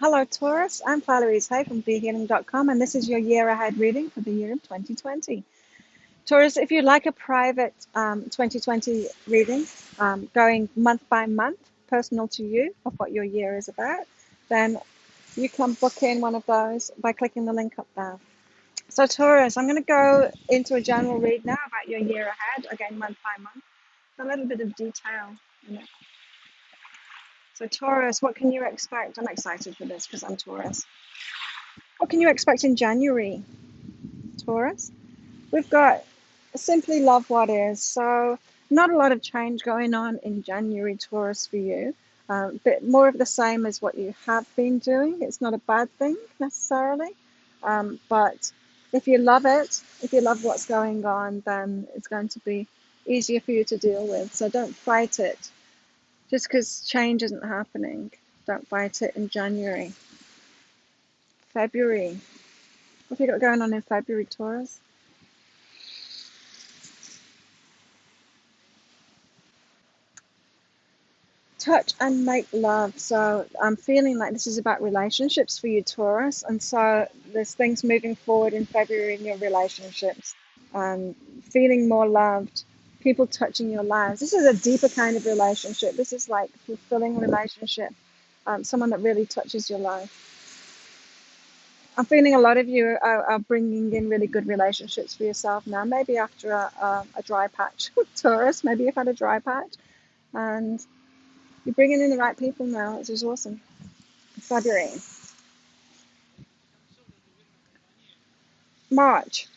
Hello, Taurus. I'm Louise Hay from thehealing.com, and this is your year ahead reading for the year of 2020. Taurus, if you'd like a private 2020 reading, going month by month, personal to you, of what your year is about, then you can book in one of those by clicking the link up there. So, Taurus, I'm going to go into a general read now about your year ahead, again, month by month, a little bit of detail in it. So, Taurus, what can you expect? I'm excited for this because I'm Taurus. What can you expect in January, Taurus? We've got simply love what is. So, not a lot of change going on in January, Taurus, for you. But more of the same as what you have been doing. It's not a bad thing necessarily. But if you love it, if you love what's going on, then it's going to be easier for you to deal with. So, don't fight it. Just because change isn't happening, don't fight it in January. February. What have you got going on in February, Taurus? Touch and make love. So I'm feeling like this is about relationships for you, Taurus. And so there's things moving forward in February in your relationships. Feeling more loved, people touching your lives. This is a deeper kind of relationship. This is like fulfilling relationship. Someone that really touches your life. I'm feeling a lot of you are bringing in really good relationships for yourself now. Maybe after a dry patch, Taurus. Maybe you've had a dry patch, and you're bringing in the right people now, which is awesome. February. March.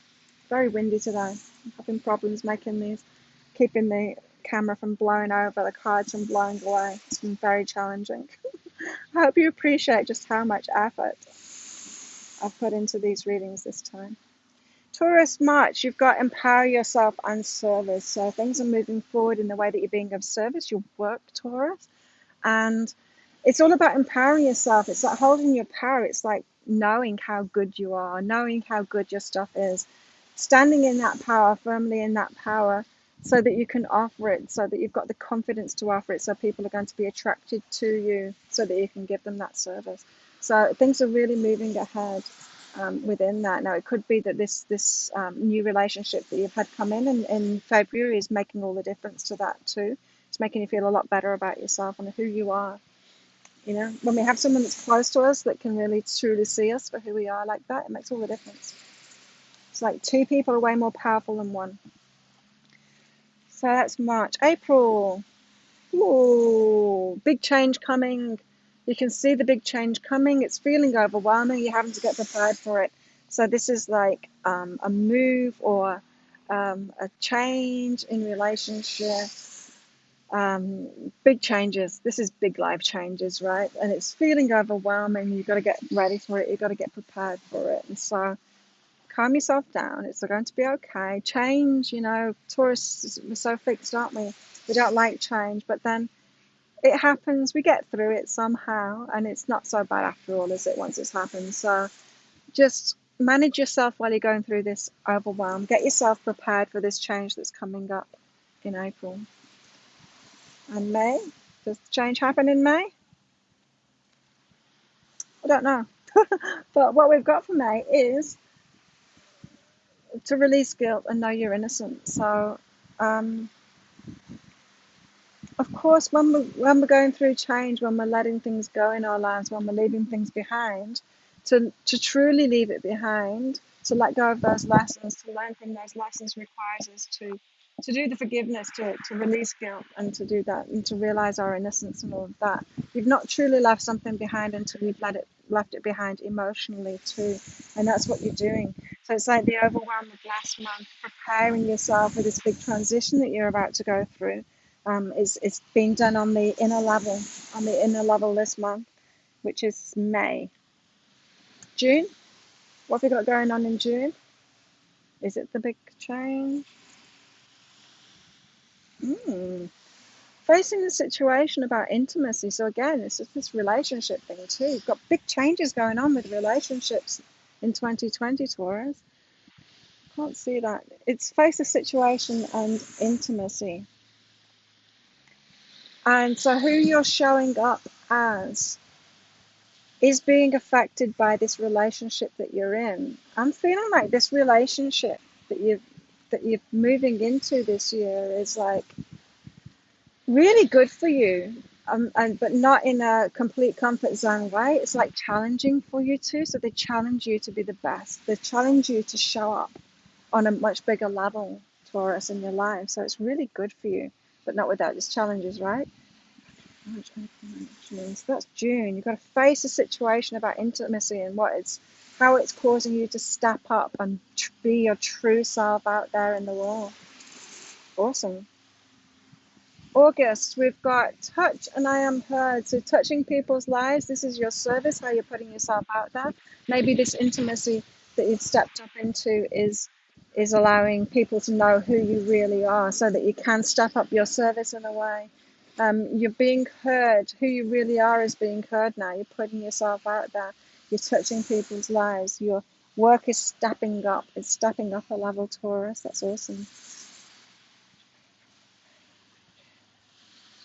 Very windy today. I'm having problems making these, keeping the camera from blowing over, the cards from blowing away. It's been very challenging. I hope you appreciate just how much effort I've put into these readings this time. Taurus, March, you've got empower yourself and service. So things are moving forward in the way that you're being of service, your work, Taurus. And it's all about empowering yourself. It's like holding your power. It's like knowing how good you are, knowing how good your stuff is, standing in that power, firmly in that power, so that you can offer it, so that you've got the confidence to offer it, so people are going to be attracted to you, so that you can give them that service. So things are really moving ahead within that. Now, it could be that this new relationship that you've had come in February is making all the difference to that too. It's making you feel a lot better about yourself and who you are. You know, when we have someone that's close to us that can really truly see us for who we are like that, it makes all the difference. It's like two people are way more powerful than one. So that's March. April. Ooh, big change coming. You can see the big change coming. It's feeling overwhelming. You're having to get prepared for it. So this is like a move or a change in relationship. Big changes. This is big life changes, right? And it's feeling overwhelming. You've got to get ready for it. You've got to get prepared for it. And so calm yourself down. It's going to be okay. Change, you know, Taurus, we're so fixed, aren't we? We don't like change, but then it happens. We get through it somehow, and it's not so bad after all, is it, once it's happened? So just manage yourself while you're going through this overwhelm. Get yourself prepared for this change that's coming up in April. And May? Does the change happen in May? I don't know. But what we've got for May is to release guilt and know you're innocent. So, of course, when we're going through change, when we're letting things go in our lives, when we're leaving things behind, to truly leave it behind, to let go of those lessons, to learn from those lessons requires us to do the forgiveness, to release guilt, and to do that, and to realize our innocence and all of that. You've not truly left something behind until you've left it behind emotionally too, and that's what you're doing. So it's like the overwhelm of last month, preparing yourself for this big transition that you're about to go through. Is being done on the inner level this month, which is May. June, what have we got going on in June? Is it the big change? Mm. Facing the situation about intimacy. So again, it's just this relationship thing too. You've got big changes going on with relationships in 2020, Taurus. Can't see that. It's face the situation and intimacy. And so who you're showing up as is being affected by this relationship that you're in. I'm feeling like this relationship that you're moving into this year is like really good for you, and but not in a complete comfort zone way. It's like challenging for you too. So they challenge you to be the best. They challenge you to show up on a much bigger level, Taurus, in your life. So it's really good for you, but not without its challenges, right? March, April, May, June. So that's June. You've got to face a situation about intimacy and how it's causing you to step up and be your true self out there in the world. Awesome. August, we've got touch and I am heard. So touching people's lives, this is your service, how you're putting yourself out there. Maybe this intimacy that you've stepped up into is allowing people to know who you really are so that you can step up your service in a way. You're being heard. Who you really are is being heard now. You're putting yourself out there. You're touching people's lives. Your work is stepping up. It's stepping up a level, Taurus. That's awesome.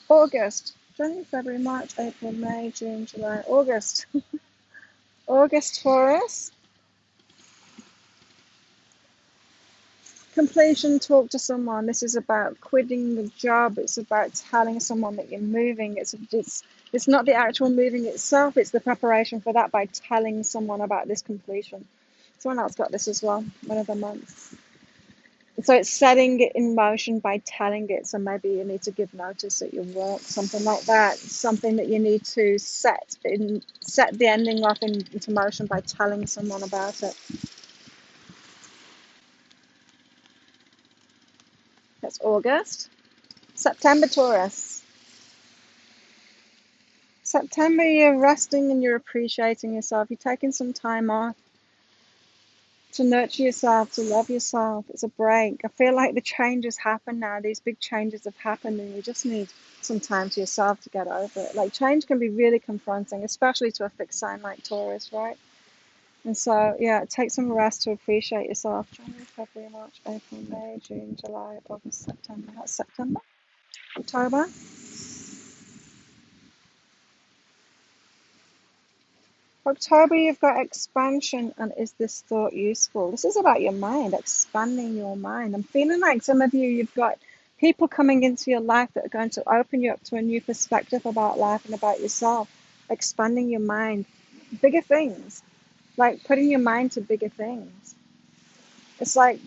August, January, February, March, April, May, June, July, August. August, Taurus. Completion, talk to someone. This is about quitting the job. It's about telling someone that you're moving. It's not the actual moving itself. It's the preparation for that by telling someone about this completion. Someone else got this as well, one of the months. So it's setting it in motion by telling it. So maybe you need to give notice at your work, something like that. Something that you need to set the ending off into motion by telling someone about it. That's August. September, Taurus. September, you're resting and you're appreciating yourself. You're taking some time off to nurture yourself, to love yourself. It's a break. I feel like the changes happen now. These big changes have happened, and you just need some time to yourself to get over it. Like, change can be really confronting, especially to a fixed sign like Taurus, right? And so, yeah, take some rest to appreciate yourself. January, February, March, April, May, June, July, August, September. That's September. October. October, you've got expansion, and is this thought useful? This is about your mind, expanding your mind. I'm feeling like some of you, you've got people coming into your life that are going to open you up to a new perspective about life and about yourself, expanding your mind, bigger things, like putting your mind to bigger things. It's like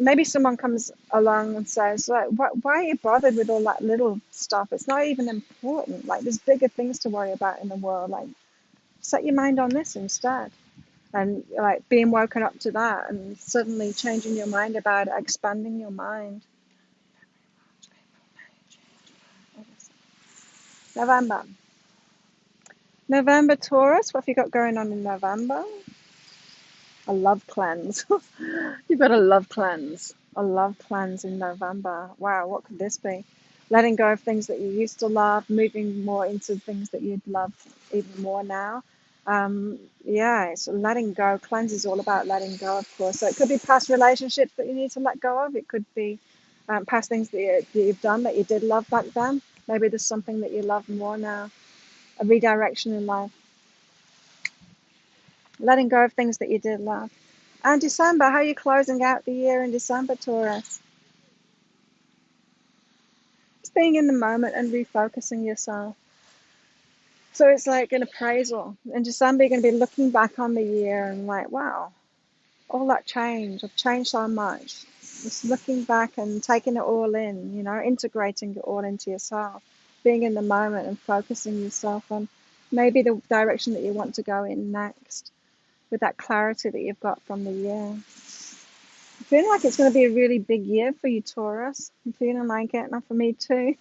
maybe someone comes along and says, like, why are you bothered with all that little stuff? It's not even important. Like, there's bigger things to worry about in the world. Like, set your mind on this instead. And like being woken up to that and suddenly changing your mind about it, expanding your mind. November. November, Taurus. What have you got going on in November? A love cleanse. You've got a love cleanse. A love cleanse in November. Wow, what could this be? Letting go of things that you used to love, moving more into things that you'd love even more now. Yeah, it's letting go. Cleanse is all about letting go, of course. So it could be past relationships that you need to let go of. It could be past things that you've done that you did love back then. Maybe there's something that you love more now. A redirection in life. Letting go of things that you did love. And December, how are you closing out the year in December, Taurus? It's being in the moment and refocusing yourself. So it's like an appraisal. In December, you're going to be looking back on the year and like, wow, all that change. I've changed so much. Just looking back and taking it all in, integrating it all into yourself, being in the moment and focusing yourself on maybe the direction that you want to go in next with that clarity that you've got from the year. I feel like it's going to be a really big year for you, Taurus. I'm feeling like it, and for me too.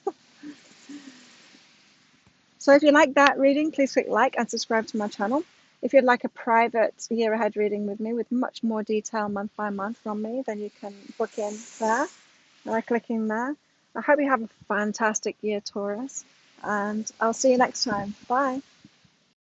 So if you like that reading, please click like and subscribe to my channel. If you'd like a private year ahead reading with me with much more detail month by month from me, then you can book in there by clicking there. I hope you have a fantastic year, Taurus, and I'll see you next time. Bye.